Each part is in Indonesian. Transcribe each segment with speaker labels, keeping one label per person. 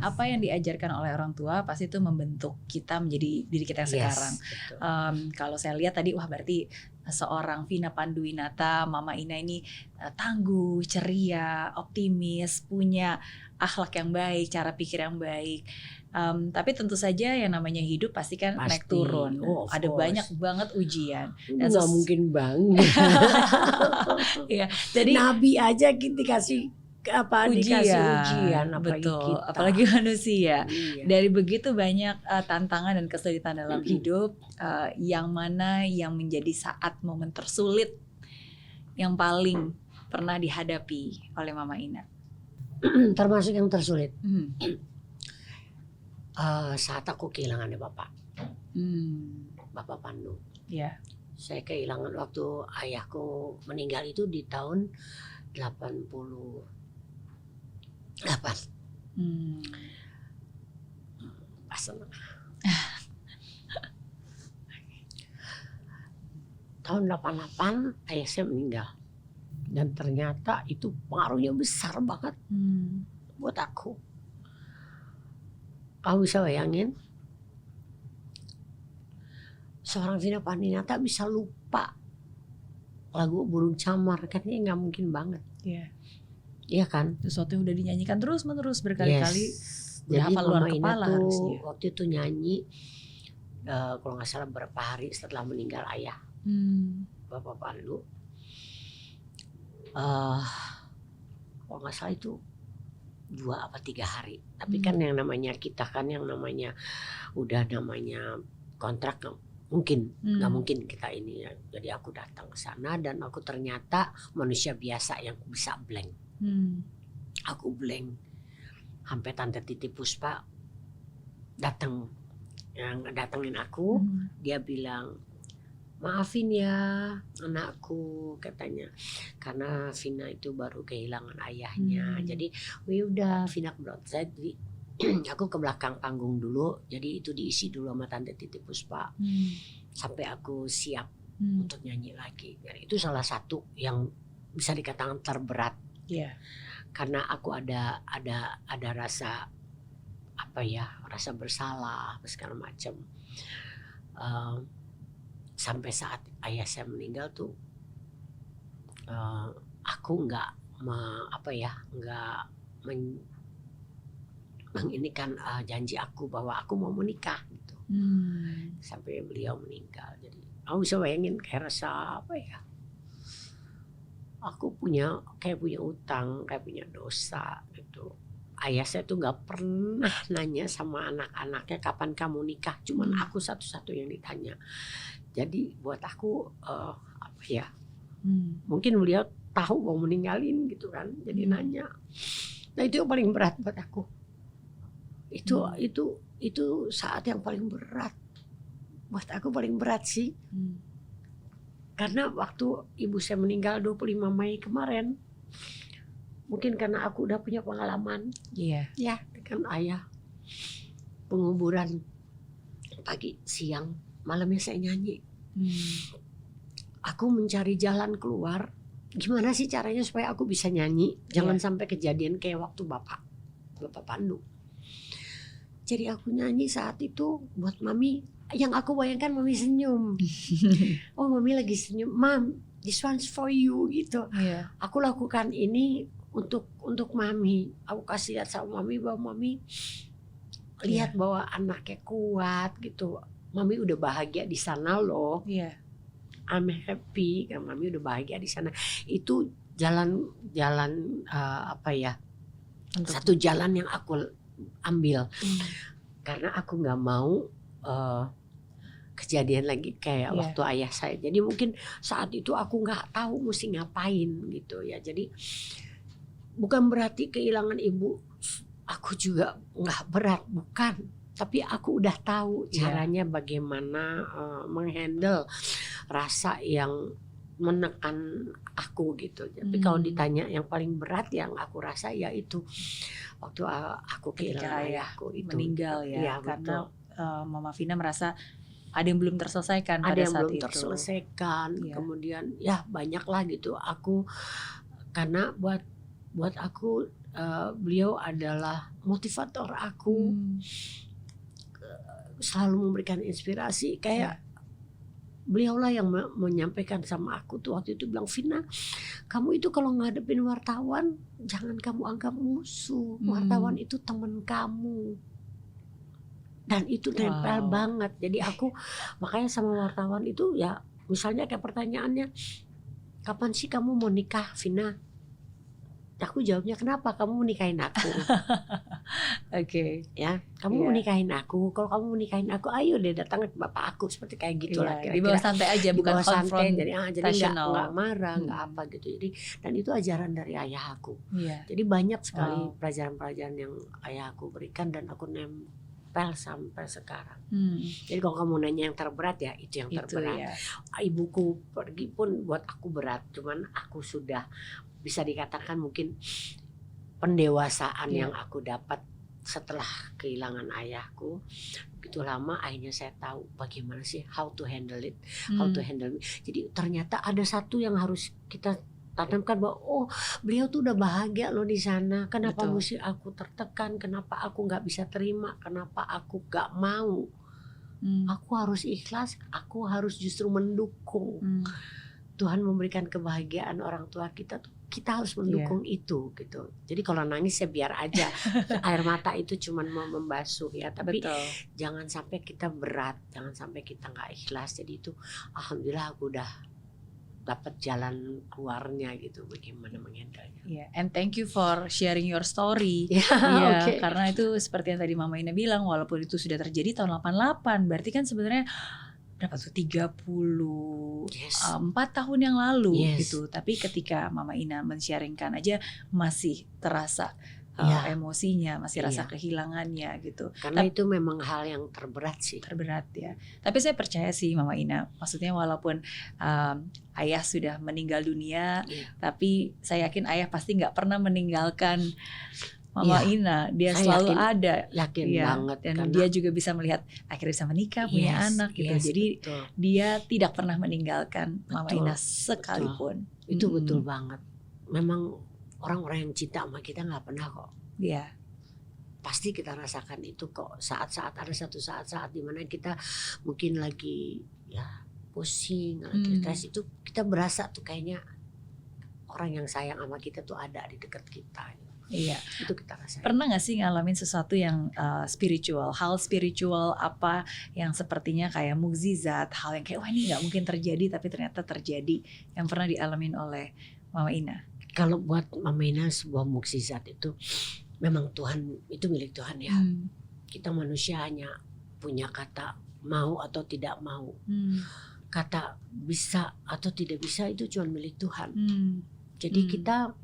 Speaker 1: Apa yang diajarkan oleh orang tua pasti itu membentuk kita menjadi diri kita yang sekarang. Kalau saya lihat tadi, wah berarti seorang Vina Panduwinata, Mama Ina ini tangguh, ceria, optimis, punya akhlak yang baik, cara pikir yang baik. Tapi tentu saja yang namanya hidup pasti kan naik turun. Ada banyak banget ujian.
Speaker 2: Nggak mungkin banget.
Speaker 1: Ya, jadi
Speaker 2: Nabi aja dikasih ujian,
Speaker 1: apalagi manusia. Dari begitu banyak tantangan dan kesulitan dalam hidup, yang mana yang menjadi saat momen tersulit yang paling pernah dihadapi oleh Mama Ina?
Speaker 2: Termasuk yang tersulit. Saat aku kehilangan Bapak. Bapak Pandu.
Speaker 1: Yeah.
Speaker 2: Saya kehilangan waktu ayahku meninggal itu di tahun 88. Tahun 88 ayah saya meninggal. Dan ternyata itu pengaruhnya besar banget buat aku. Kamu bisa bayangin? Seorang Vina Panduwinata bisa lupa lagu Burung Camar, katanya nggak mungkin banget. Iya kan?
Speaker 1: Sesuatu yang udah dinyanyikan terus-menerus berkali-kali. Udah hafal luar kepala harusnya.
Speaker 2: Waktu itu nyanyi, kalau nggak salah berapa hari setelah meninggal ayah, Bapak Pandu. Kalau nggak salah itu 2 apa 3 hari. Tapi kan yang namanya kita kan yang namanya udah namanya kontrak nggak mungkin kita ini ya. Jadi aku datang ke sana dan aku ternyata manusia biasa yang bisa blank. Aku blank. Sampai Tante Titi Puspa datangin aku, dia bilang, maafin ya anakku, katanya, karena Vina itu baru kehilangan ayahnya. Jadi udah Vina saya aku ke belakang panggung dulu, jadi itu diisi dulu sama Tante Titi Puspa sampai aku siap untuk nyanyi lagi. Jadi itu salah satu yang bisa dikatakan terberat, karena aku ada rasa rasa bersalah segala macam. Sampai saat ayah saya meninggal tuh, aku nggak menginikan janji aku bahwa aku mau menikah gitu. Sampai beliau meninggal. Jadi aku bisa bayangin kayak rasa aku punya utang, kayak punya dosa gitu. Ayah saya tuh nggak pernah nanya sama anak-anaknya kapan kamu nikah, cuman aku satu-satu yang ditanya. Jadi buat aku mungkin beliau tahu mau meninggalin gitu kan, jadi nanya. Nah itu yang paling berat buat aku. Itu saat yang paling berat buat aku, paling berat sih. Karena waktu ibu saya meninggal 25 Mei kemarin, mungkin karena aku udah punya pengalaman, ya kan ayah, penguburan pagi, siang, malamnya saya nyanyi. Aku mencari jalan keluar, gimana sih caranya supaya aku bisa nyanyi, jangan sampai kejadian kayak waktu Bapak Pandu. Jadi aku nyanyi saat itu buat Mami, yang aku bayangkan Mami senyum. Oh Mami lagi senyum, Mam, this one's for you gitu. Aku lakukan ini untuk Mami. Aku kasih lihat sama Mami bahwa Mami lihat bahwa anaknya kuat gitu. Mami udah bahagia di sana loh. I'm happy kan Mami udah bahagia di sana. Itu jalan satu jalan yang aku ambil. Karena aku nggak mau kejadian lagi kayak waktu ayah saya. Jadi mungkin saat itu aku nggak tahu mesti ngapain gitu ya. Jadi bukan berarti kehilangan ibu aku juga nggak berat, bukan. Tapi aku udah tahu caranya bagaimana menghandle rasa yang menekan aku gitu. Tapi kalau ditanya yang paling berat yang aku rasa ya itu waktu aku kehilangan ayahku itu
Speaker 1: meninggal ya karena Mama Vina merasa ada yang belum terselesaikan pada saat itu. Ada yang belum
Speaker 2: terselesaikan. Kemudian ya banyak lah gitu. Aku karena buat aku beliau adalah motivator aku, selalu memberikan inspirasi. Kayak beliau lah yang menyampaikan sama aku tuh waktu itu, bilang, Vina, kamu itu kalau ngadepin wartawan jangan kamu anggap musuh. Wartawan itu teman kamu. Dan itu nempel banget. Jadi aku makanya sama wartawan itu ya, misalnya kayak pertanyaannya, kapan sih kamu mau nikah, Vina? Aku jawabnya, kenapa kamu mau nikahin aku?
Speaker 1: Oke.
Speaker 2: Ya, kamu mau nikahin aku. Kalau kamu mau nikahin aku, ayo deh datang ke bapak aku, seperti kayak gitulah.
Speaker 1: Di bawah santai aja, bukan konfrontasional.
Speaker 2: Jadi nggak marah, nggak apa gitu. Jadi, dan itu ajaran dari ayah aku. Jadi banyak sekali pelajaran-pelajaran yang ayah aku berikan dan aku nempel sampai sekarang. Jadi kalau kamu nanya yang terberat, ya itu yang terberat. Ibuku pergi pun buat aku berat, cuman aku sudah bisa dikatakan mungkin pendewasaan yang aku dapat setelah kehilangan ayahku begitu lama. Akhirnya saya tahu bagaimana sih how to handle it, how to handle me. Jadi ternyata ada satu yang harus kita tanamkan, bahwa beliau tuh udah bahagia loh di sana. Kenapa mesti aku tertekan? Kenapa aku nggak bisa terima? Kenapa aku nggak mau? Aku harus ikhlas. Aku harus justru mendukung. Tuhan memberikan kebahagiaan orang tua kita tuh, kita harus mendukung itu gitu. Jadi kalau nangis ya biar aja, air mata itu cuman mau membasuh ya, tapi jangan sampai kita berat, jangan sampai kita nggak ikhlas. Jadi itu alhamdulillah aku udah dapat jalan keluarnya gitu, bagaimana mengendalinya.
Speaker 1: And thank you for sharing your story. Karena itu seperti yang tadi Mama Ina bilang, walaupun itu sudah terjadi tahun 88, berarti kan sebenarnya berapa tuh, 34 tahun yang lalu gitu. Tapi ketika Mama Ina men-sharingkan aja masih terasa emosinya, masih rasa kehilangannya gitu.
Speaker 2: Karena itu memang hal yang terberat sih.
Speaker 1: Terberat ya. Tapi saya percaya sih Mama Ina, maksudnya walaupun ayah sudah meninggal dunia, tapi saya yakin ayah pasti nggak pernah meninggalkan Mama Ina. Dia selalu ada.
Speaker 2: Yakin banget.
Speaker 1: Dan dia juga bisa melihat akhirnya bisa menikah, punya anak gitu. Jadi dia tidak pernah meninggalkan Mama Ina sekalipun.
Speaker 2: Itu betul banget. Memang orang-orang yang cinta sama kita nggak pernah kok. Pasti kita rasakan itu kok. Saat-saat ada satu saat-saat dimana kita mungkin lagi pusing, lagi stres, itu kita berasa tuh kayaknya orang yang sayang sama kita tuh ada di dekat kita. Itu kita rasain.
Speaker 1: Pernah gak sih ngalamin sesuatu yang spiritual, hal spiritual apa yang sepertinya kayak mukjizat, hal yang kayak wah ini gak mungkin terjadi tapi ternyata terjadi, yang pernah dialamin oleh Mama Ina?
Speaker 2: Kalau buat Mama Ina sebuah mukjizat itu memang Tuhan, itu milik Tuhan ya. Kita manusia hanya punya kata mau atau tidak mau. Kata bisa atau tidak bisa itu cuma milik Tuhan. Jadi kita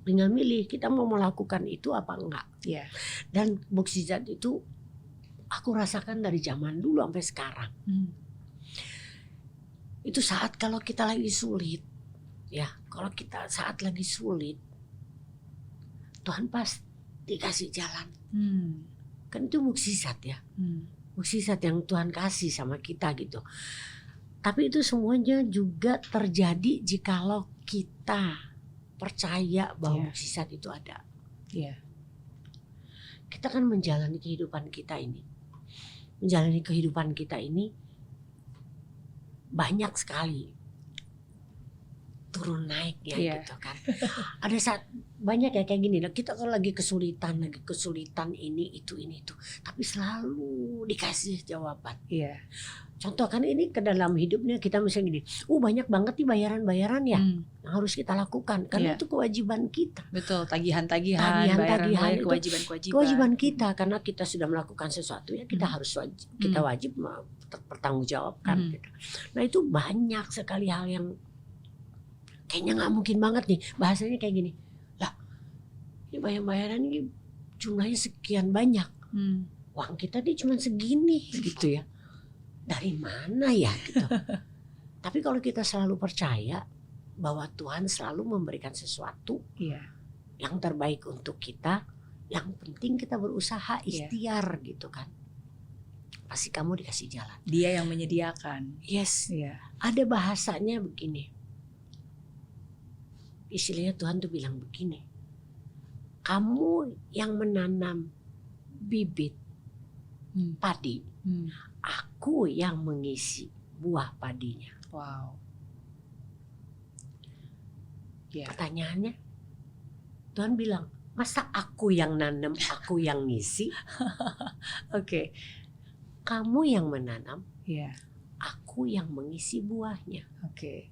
Speaker 2: tinggal milih, kita mau melakukan itu apa enggak. Dan mukjizat itu aku rasakan dari zaman dulu sampai sekarang. Itu saat kalau kita lagi sulit, kalau kita saat lagi sulit, Tuhan pasti kasih jalan. Kan itu mukjizat ya. Mukjizat yang Tuhan kasih sama kita gitu. Tapi itu semuanya juga terjadi jikalau kita percaya bahwa mukjizat itu ada. Kita kan menjalani kehidupan kita ini. Menjalani kehidupan kita ini banyak sekali turun naiknya gitu kan. Ada saat banyak ya kayak gini. Kita kalau lagi kesulitan ini itu. Tapi selalu dikasih jawaban. Contoh kan ini ke dalam hidupnya kita misalnya gini, banyak banget nih bayaran-bayaran ya yang harus kita lakukan karena itu kewajiban kita.
Speaker 1: Betul, tagihan-tagihan, kewajiban
Speaker 2: kita karena kita sudah melakukan sesuatu ya kita harus kita wajib bertanggungjawabkan. Gitu. Nah itu banyak sekali hal yang kayaknya nggak mungkin banget nih, bahasanya kayak gini, lah ini bayaran ini jumlahnya sekian banyak, uang kita nih cuma segini gitu ya. Dari mana ya gitu. Tapi kalau kita selalu percaya bahwa Tuhan selalu memberikan sesuatu yang terbaik untuk kita, yang penting kita berusaha ikhtiar gitu kan. Pasti kamu dikasih jalan.
Speaker 1: Dia yang menyediakan.
Speaker 2: Ada bahasanya begini. Istilahnya Tuhan tuh bilang begini. kamu yang menanam bibit padi, aku yang mengisi buah padinya.
Speaker 1: Wow. Yeah.
Speaker 2: Pertanyaannya, Tuhan bilang, masa aku yang nanam, aku yang ngisi?
Speaker 1: Oke.
Speaker 2: Kamu yang menanam,
Speaker 1: Yeah.
Speaker 2: aku yang mengisi buahnya.
Speaker 1: Oke.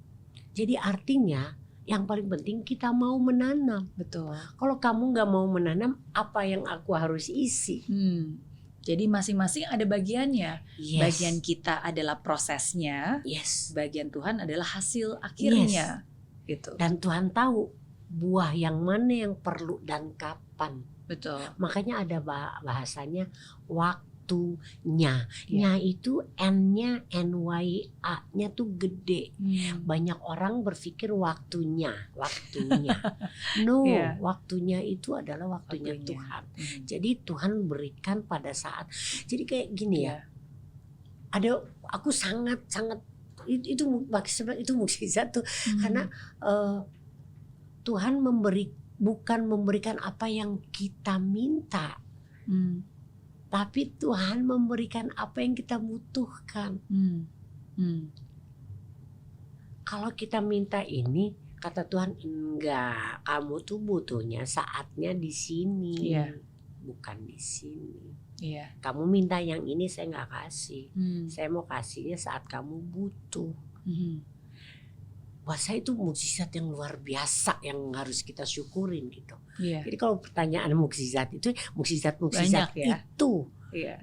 Speaker 2: Jadi artinya yang paling penting kita mau menanam.
Speaker 1: Betul.
Speaker 2: Kalau kamu nggak mau menanam, apa yang aku harus isi?
Speaker 1: Jadi masing-masing ada bagiannya.
Speaker 2: Yes.
Speaker 1: Bagian kita adalah prosesnya.
Speaker 2: Yes.
Speaker 1: Bagian Tuhan adalah hasil akhirnya. Gitu.
Speaker 2: Dan Tuhan tahu buah yang mana yang perlu dan kapan.
Speaker 1: Betul.
Speaker 2: Makanya ada bahasanya waktunya.
Speaker 1: Ya.
Speaker 2: Nya itu N-nya, NYA-nya tuh gede. Banyak orang berpikir waktunya. No,
Speaker 1: Ya.
Speaker 2: waktunya itu adalah waktunya Tuhan. Jadi Tuhan berikan pada saat. Jadi kayak gini ya. Ada aku sangat itu mukjizat tuh. Karena Tuhan bukan memberikan apa yang kita minta. Tapi Tuhan memberikan apa yang kita butuhkan. Kalau kita minta ini, kata Tuhan, enggak, kamu tuh butuhnya saatnya di sini, bukan di sini. Kamu minta yang ini, saya nggak kasih. Saya mau kasihnya saat kamu butuh. Buat saya itu mukjizat yang luar biasa yang harus kita syukurin gitu. Jadi kalau pertanyaan mukjizat itu mukjizat ya? Itu.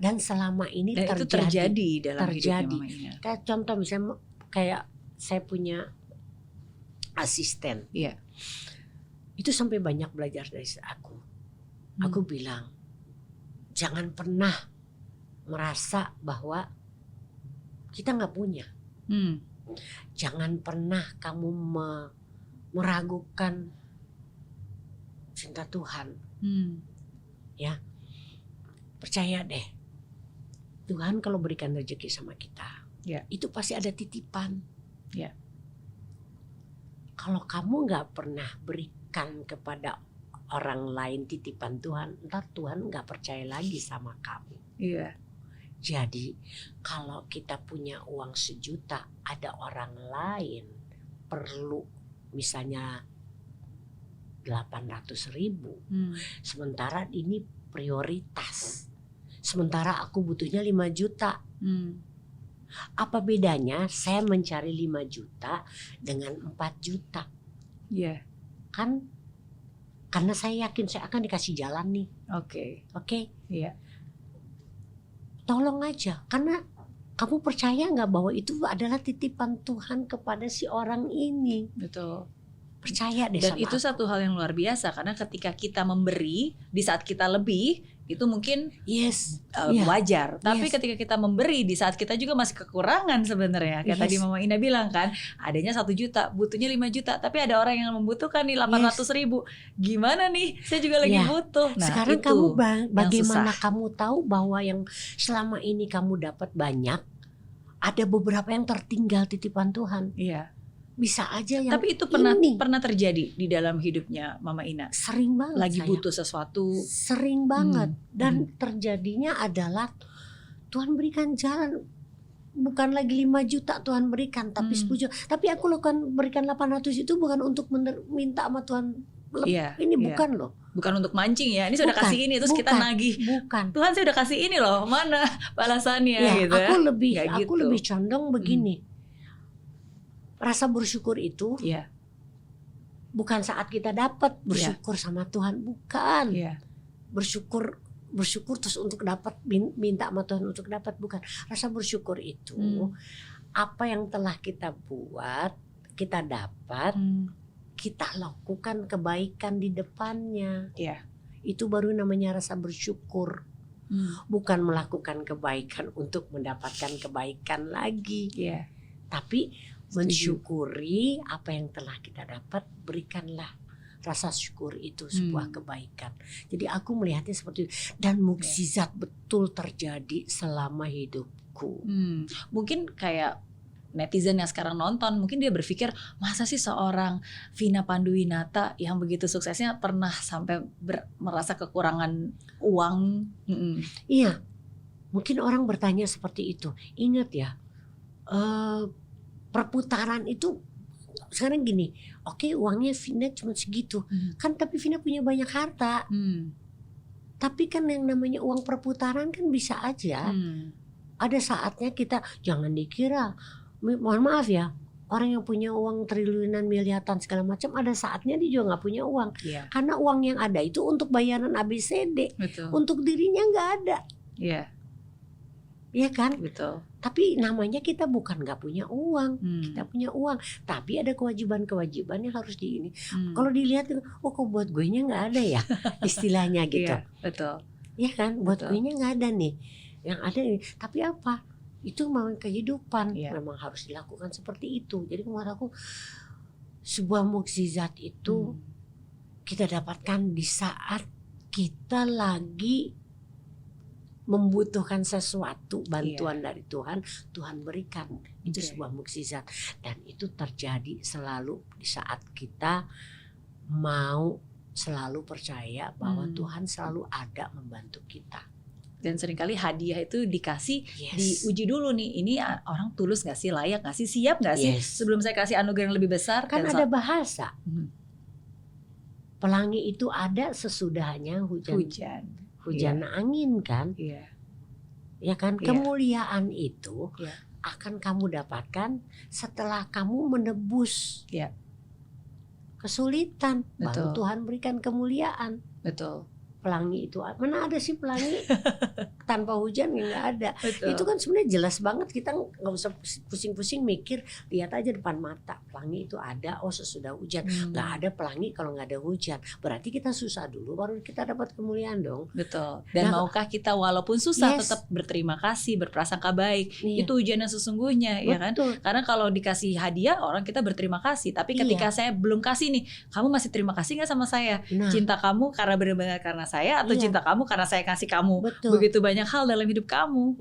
Speaker 2: Dan selama ini
Speaker 1: dan itu terjadi dalam hidupnya Mama Ina.
Speaker 2: Kayak contoh misalnya kayak saya punya asisten. Itu sampai banyak belajar dari aku. Aku bilang jangan pernah merasa bahwa kita nggak punya. Jangan pernah kamu meragukan cinta Tuhan. Ya, percaya deh. Tuhan kalau berikan rezeki sama kita, itu pasti ada titipan. Kalau kamu nggak pernah berikan kepada orang lain titipan Tuhan, ntar Tuhan nggak percaya lagi sama kamu. Jadi kalau kita punya uang 1 juta, ada orang lain perlu misalnya 800.000. Sementara ini prioritas. Sementara aku butuhnya 5 juta. Apa bedanya saya mencari 5 juta dengan 4 juta? Kan karena saya yakin saya akan dikasih jalan nih. Oke. Tolong aja, karena kamu percaya nggak bahwa itu adalah titipan Tuhan kepada si orang ini?
Speaker 1: Betul.
Speaker 2: Percaya deh
Speaker 1: Dan
Speaker 2: sama
Speaker 1: itu
Speaker 2: aku.
Speaker 1: satu hal yang luar biasa, karena ketika kita memberi di saat kita lebih, itu mungkin wajar. Tapi ketika kita memberi di saat kita juga masih kekurangan sebenarnya. Kayak tadi Mama Ina bilang kan, adanya 1 juta, butuhnya 5 juta, tapi ada orang yang membutuhkan nih 800.000. Gimana nih? Saya juga lagi butuh. Nah,
Speaker 2: sekarang
Speaker 1: itu
Speaker 2: kamu bagaimana kamu tahu bahwa yang selama ini kamu dapat banyak, ada beberapa yang tertinggal titipan Tuhan. Bisa aja yang
Speaker 1: tapi itu pernah terjadi di dalam hidupnya Mama Ina.
Speaker 2: Sering banget.
Speaker 1: Lagi butuh sesuatu.
Speaker 2: Sering banget. Dan terjadinya adalah Tuhan berikan jalan. Bukan lagi 5 juta Tuhan berikan, tapi 10 juta. Tapi aku berikan 800 itu bukan untuk minta sama Tuhan. Ini bukan loh.
Speaker 1: Bukan untuk mancing ya. Ini sudah kasih ini terus kita nagih.
Speaker 2: Bukan.
Speaker 1: Tuhan saya udah kasih ini loh. Mana balasannya gitu.
Speaker 2: Aku lebih condong begini. Rasa bersyukur itu bukan saat kita dapat bersyukur sama Tuhan, bukan. Bersyukur terus untuk dapat, minta sama Tuhan untuk dapat, bukan. Rasa bersyukur itu apa yang telah kita buat, kita dapat, kita lakukan kebaikan di depannya. Itu baru namanya rasa bersyukur. Bukan melakukan kebaikan untuk mendapatkan kebaikan lagi. Tapi mensyukuri apa yang telah kita dapat, berikanlah rasa syukur itu sebuah kebaikan. Jadi aku melihatnya seperti itu. Dan mukjizat betul terjadi selama hidupku.
Speaker 1: Mungkin kayak netizen yang sekarang nonton mungkin dia berpikir masa sih seorang Vina Panduwinata yang begitu suksesnya pernah sampai merasa kekurangan uang.
Speaker 2: Iya, mungkin orang bertanya seperti itu. Ingat ya, perputaran itu sekarang gini, oke, uangnya Vina cuma segitu, kan tapi Vina punya banyak harta. Tapi kan yang namanya uang perputaran kan bisa aja. Ada saatnya kita jangan dikira, mohon maaf ya, orang yang punya uang triliunan, miliaran segala macam, ada saatnya dia juga nggak punya uang. Karena uang yang ada itu untuk bayaran ABCD.
Speaker 1: Betul.
Speaker 2: Untuk dirinya nggak ada. Iya kan?
Speaker 1: Betul.
Speaker 2: Tapi namanya kita bukan nggak punya uang, kita punya uang. Tapi ada kewajiban-kewajiban yang harus di ini. Kalau dilihat, oh kok buat gue nya nggak ada ya, istilahnya gitu.
Speaker 1: Betul.
Speaker 2: Iya kan? Buat gue nya nggak ada nih. Yang ada nih. Tapi apa? Itu memang kehidupan, memang harus dilakukan seperti itu. Jadi menurut aku sebuah mukjizat itu kita dapatkan di saat kita lagi membutuhkan sesuatu, bantuan dari Tuhan, Tuhan berikan. Itu sebuah mukjizat, dan itu terjadi selalu di saat kita mau selalu percaya bahwa Tuhan selalu ada membantu kita.
Speaker 1: Dan seringkali hadiah itu dikasih, diuji dulu nih, ini orang tulus gak sih, layak gak sih, siap gak sih sebelum saya kasih anugerah yang lebih besar.
Speaker 2: Kan ada bahasa, pelangi itu ada sesudahnya hujan angin kan. Ya kan, kemuliaan itu akan kamu dapatkan setelah kamu menebus kesulitan. Baru Tuhan berikan kemuliaan.
Speaker 1: Betul.
Speaker 2: Pelangi itu, mana ada sih pelangi tanpa hujan? Ya nggak ada. Itu kan sebenarnya jelas banget, kita nggak usah pusing-pusing mikir, lihat aja depan mata, pelangi itu ada. Oh sesudah hujan, nggak ada pelangi kalau nggak ada hujan, berarti kita susah dulu baru kita dapat kemuliaan dong.
Speaker 1: Betul. Dan maukah kita walaupun susah tetap berterima kasih, berprasangka baik. Itu ujian yang sesungguhnya. Ya kan, karena kalau dikasih hadiah orang kita berterima kasih, tapi ketika saya belum kasih nih, kamu masih terima kasih nggak sama saya? Cinta kamu karena benar-benar karena saya, atau cinta kamu karena saya kasih kamu begitu banyak hal dalam hidup kamu.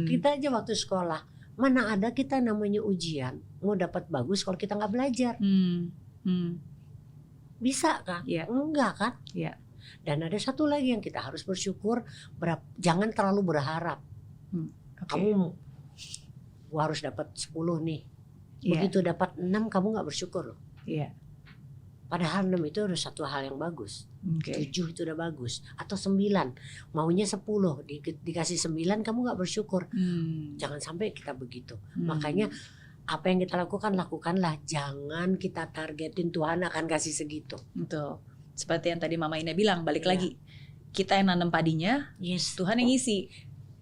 Speaker 2: Kita aja waktu sekolah, mana ada kita namanya ujian mau dapat bagus kalau kita nggak belajar. Bisa kan? Enggak kan? Dan ada satu lagi yang kita harus bersyukur, jangan terlalu berharap. Kamu harus dapat 10 nih, begitu dapat 6 kamu nggak bersyukur loh. Padahal 6 itu udah satu hal yang bagus. 7 itu udah bagus. Atau 9, maunya 10, dikasih 9 kamu gak bersyukur. Jangan sampai kita begitu. Makanya apa yang kita lakukanlah. Jangan kita targetin Tuhan akan kasih segitu.
Speaker 1: Betul. Seperti yang tadi Mama Ina bilang, balik lagi, kita yang nanam padinya, Tuhan yang ngisi.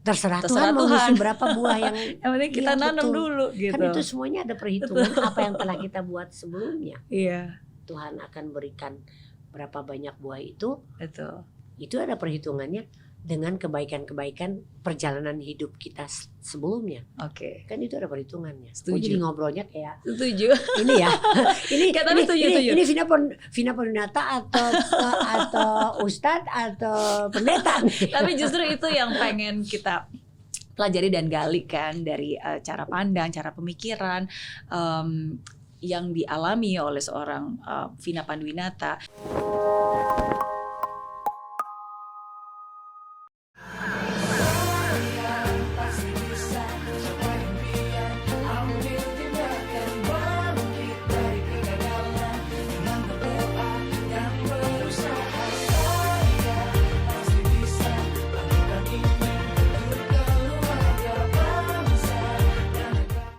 Speaker 2: Terserah Tuhan mau ngisi berapa buah yang
Speaker 1: penting kita nanam dulu gitu.
Speaker 2: Kan itu semuanya ada perhitungan. Apa yang telah kita buat sebelumnya. Tuhan akan berikan berapa banyak buah itu. Itu ada perhitungannya dengan kebaikan-kebaikan perjalanan hidup kita sebelumnya. Kan itu ada perhitungannya. Jadi ngobrolnya kayak ini ya. Ini Vina Panduwinata atau Ustadz atau pendeta.
Speaker 1: Tapi justru itu yang pengen kita pelajari dan gali kan, dari cara pandang, cara pemikiran yang dialami oleh seorang Vina Panduwinata.